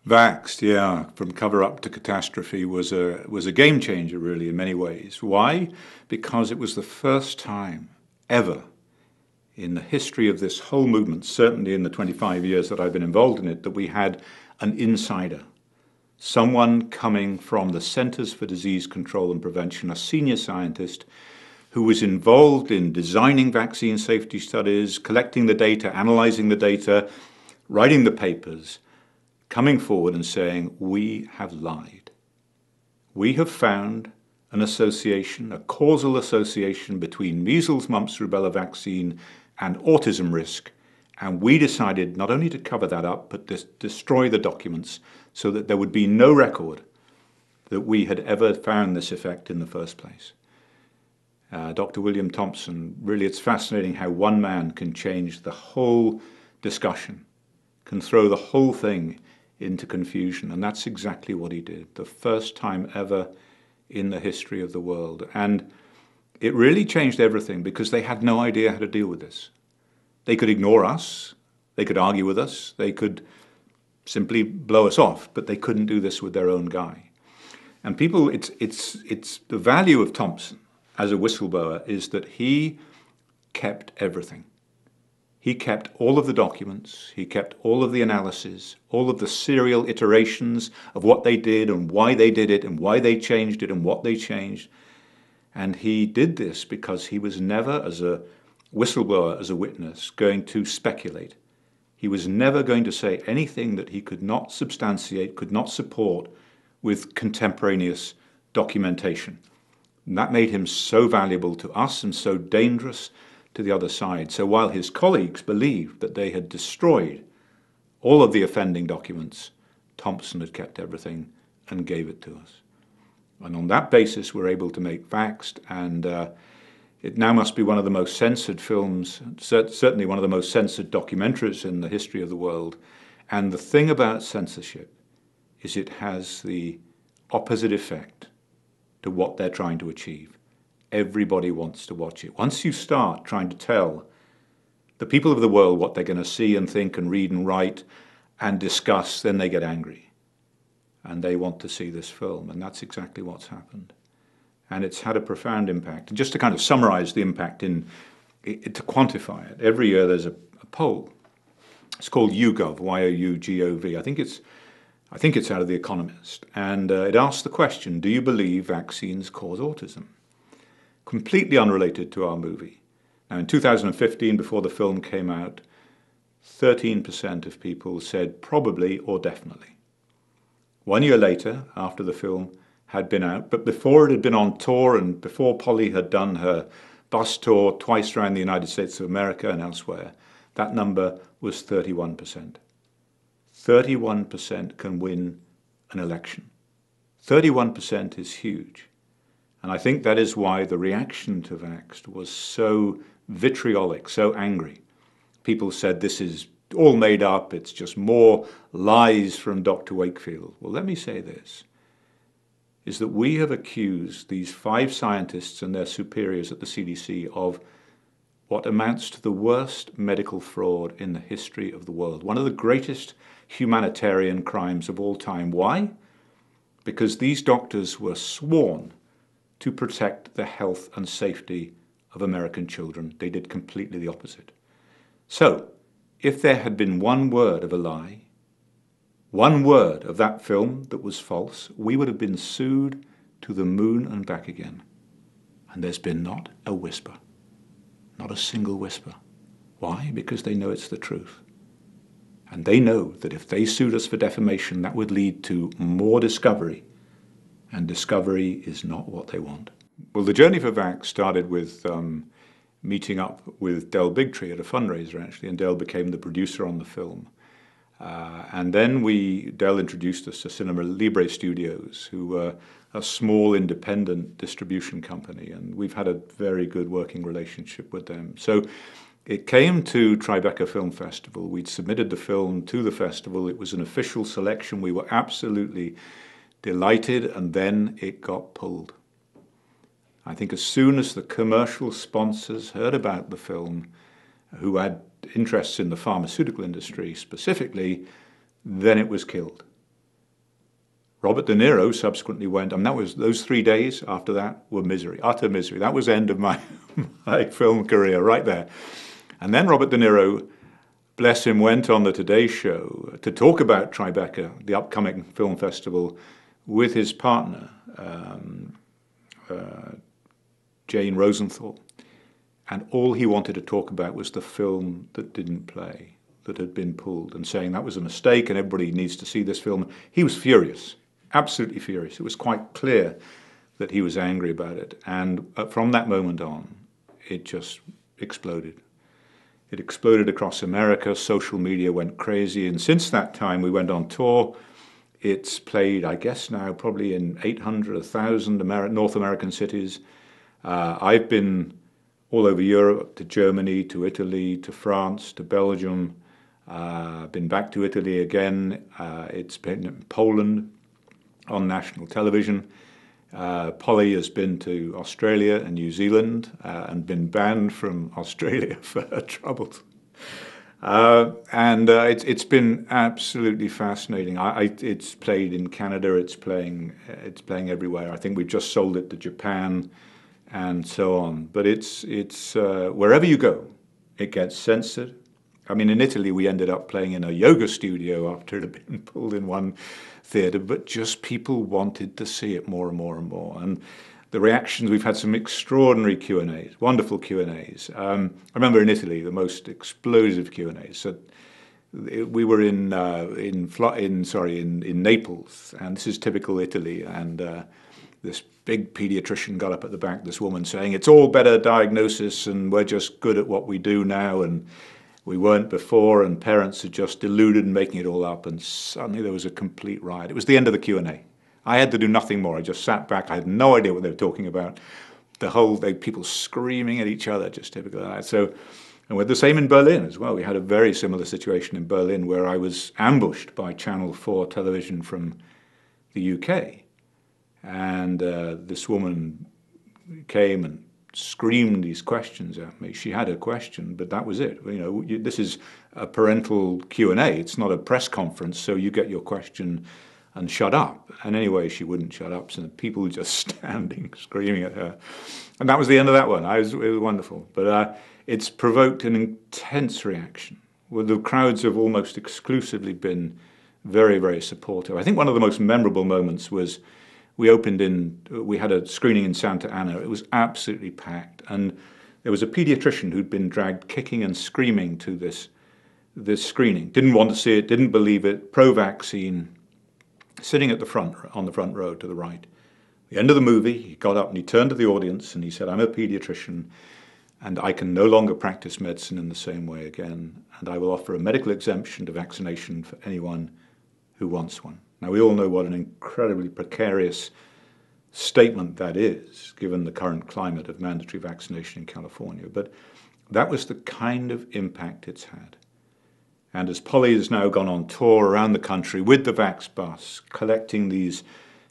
Vaxxed, yeah, from cover-up to catastrophe was a game changer, really, in many ways. Why? Because it was the first time ever in the history of this whole movement, certainly in the 25 years that I've been involved in it, that we had an insider, someone coming from the Centers for Disease Control and Prevention, a senior scientist who was involved in designing vaccine safety studies, collecting the data, analyzing the data, writing the papers, coming forward and saying, we have lied. We have found an association, a causal association between measles, mumps, rubella vaccine and autism risk, and we decided not only to cover that up, but destroy the documents so that there would be no record that we had ever found this effect in the first place. Dr. William Thompson, really it's fascinating how one man can change the whole discussion, can throw the whole thing into confusion, and that's exactly what he did, the first time ever in the history of the world. And it really changed everything because they had no idea how to deal with this. They could ignore us, they could argue with us, they could simply blow us off, but they couldn't do this with their own guy. And people, it's the value of Thompson as a whistleblower is that he kept everything. He kept all of the documents, he kept all of the analysis, all of the serial iterations of what they did and why they did it and why they changed it and what they changed. And he did this because he was never, as a whistleblower, as a witness, going to speculate. He was never going to say anything that he could not substantiate, could not support with contemporaneous documentation. And that made him so valuable to us and so dangerous to the other side. So while his colleagues believed that they had destroyed all of the offending documents, Thompson had kept everything and gave it to us. And on that basis, we're able to make Vaxxed, and it now must be one of the most censored films, certainly one of the most censored documentaries in the history of the world. And the thing about censorship is it has the opposite effect to what they're trying to achieve. Everybody wants to watch it. Once you start trying to tell the people of the world what they're going to see and think and read and write and discuss, then they get angry. And they want to see this film. And that's exactly what's happened. And it's had a profound impact. And just to kind of summarize the impact, to quantify it, every year there's a poll. It's called YouGov, Y-O-U-G-O-V. I think it's out of The Economist. And it asks the question, do you believe vaccines cause autism? Completely unrelated to our movie. Now, in 2015, before the film came out, 13% of people said probably or definitely. 1 year later, after the film had been out, but before it had been on tour and before Polly had done her bus tour twice around the United States of America and elsewhere, that number was 31%. 31% can win an election. 31% is huge. And I think that is why the reaction to Vaxxed was so vitriolic, so angry. People said this is all made up, it's just more lies from Dr. Wakefield. Well, let me say this, is that we have accused these 5 scientists and their superiors at the CDC of what amounts to the worst medical fraud in the history of the world. One of the greatest humanitarian crimes of all time. Why? Because these doctors were sworn to protect the health and safety of American children. They did completely the opposite. So, if there had been one word of a lie, one word of that film that was false, we would have been sued to the moon and back again. And there's been not a whisper, not a single whisper. Why? Because they know it's the truth. And they know that if they sued us for defamation, that would lead to more discovery. And discovery is not what they want. Well, the journey for Vaxxed started with meeting up with Del Bigtree at a fundraiser, actually, and Del became the producer on the film. And then Del introduced us to Cinema Libre Studios, who were a small independent distribution company, and we've had a very good working relationship with them. So it came to Tribeca Film Festival. We'd submitted the film to the festival. It was an official selection. We were absolutely delighted, and then it got pulled. I think as soon as the commercial sponsors heard about the film, who had interests in the pharmaceutical industry specifically, then it was killed. Robert De Niro subsequently went, and that was, those 3 days after that were misery, utter misery. That was the end of my, my film career right there. And then Robert De Niro, bless him, went on the Today Show to talk about Tribeca, the upcoming film festival, with his partner, Jane Rosenthal. And all he wanted to talk about was the film that didn't play, that had been pulled, and saying that was a mistake and everybody needs to see this film. He was furious, absolutely furious. It was quite clear that he was angry about it. And from that moment on, it just exploded. It exploded across America. Social media went crazy. And since that time, we went on tour. It's played, I guess now, probably in 800, 1,000 North American cities. I've been all over Europe, to Germany, to Italy, to France, to Belgium. Been back to Italy again. It's been in Poland on national television. Polly has been to Australia and New Zealand and been banned from Australia for her troubles. It's been absolutely fascinating. It's played in Canada. It's playing everywhere. I think we've just sold it to Japan, and so on. But it's wherever you go, it gets censored. I mean, in Italy, we ended up playing in a yoga studio after it had been pulled in one theatre, but just people wanted to see it more and more and more. And the reactions, we've had some extraordinary Q&As, wonderful Q&As. I remember in Italy, the most explosive Q&As. So we were in Naples, and this is typical Italy, and this big pediatrician got up at the back, this woman saying, it's all better diagnosis and we're just good at what we do now, and we weren't before, and parents are just deluded and making it all up, and suddenly there was a complete riot. It was the end of the Q&A. I had to do nothing more. I just sat back. I had no idea what they were talking about. The whole day, people screaming at each other, just typical of that. So, and we're the same in Berlin as well. We had a very similar situation in Berlin where I was ambushed by Channel 4 television from the UK. And this woman came and screamed these questions at me. She had a question, but that was it. You know, this is a parental Q&A. It's not a press conference, so you get your question and shut up. And anyway, she wouldn't shut up, so people were just standing, screaming at her. And that was the end of that one. It was wonderful. But it's provoked an intense reaction. Well, the crowds have almost exclusively been very, very supportive. I think one of the most memorable moments was we had a screening in Santa Ana. It was absolutely packed. And there was a pediatrician who'd been dragged kicking and screaming to this screening. Didn't want to see it, didn't believe it, pro-vaccine, sitting at the front, on the front row to the right. At the end of the movie, he got up and he turned to the audience and he said, I'm a pediatrician and I can no longer practice medicine in the same way again, and I will offer a medical exemption to vaccination for anyone who wants one. Now, we all know what an incredibly precarious statement that is, given the current climate of mandatory vaccination in California, but that was the kind of impact it's had. And as Polly has now gone on tour around the country with the Vax Bus, collecting these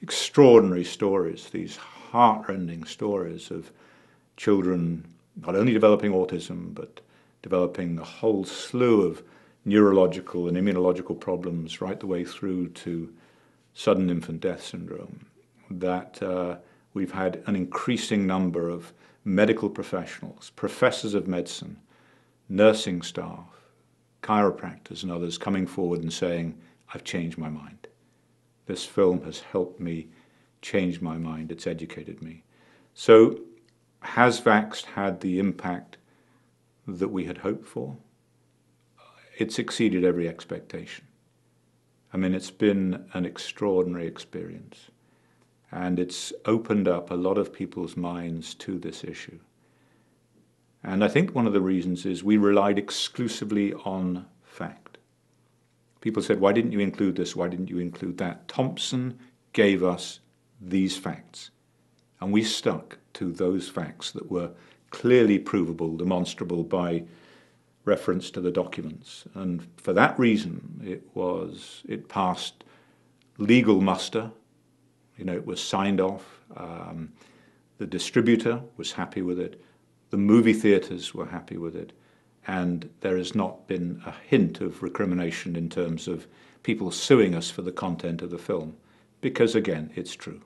extraordinary stories, these heartrending stories of children not only developing autism, but developing a whole slew of neurological and immunological problems right the way through to sudden infant death syndrome, that we've had an increasing number of medical professionals, professors of medicine, nursing staff, chiropractors and others coming forward and saying, I've changed my mind. This film has helped me change my mind. It's educated me. So has Vaxxed had the impact that we had hoped for? It's exceeded every expectation. I mean, it's been an extraordinary experience, and it's opened up a lot of people's minds to this issue. And I think one of the reasons is we relied exclusively on fact. People said, why didn't you include this? Why didn't you include that? Thompson gave us these facts, and we stuck to those facts that were clearly provable, demonstrable by reference to the documents. And for that reason, it passed legal muster. You know, it was signed off. The distributor was happy with it. The movie theatres were happy with it. And there has not been a hint of recrimination in terms of people suing us for the content of the film, because, again, it's true.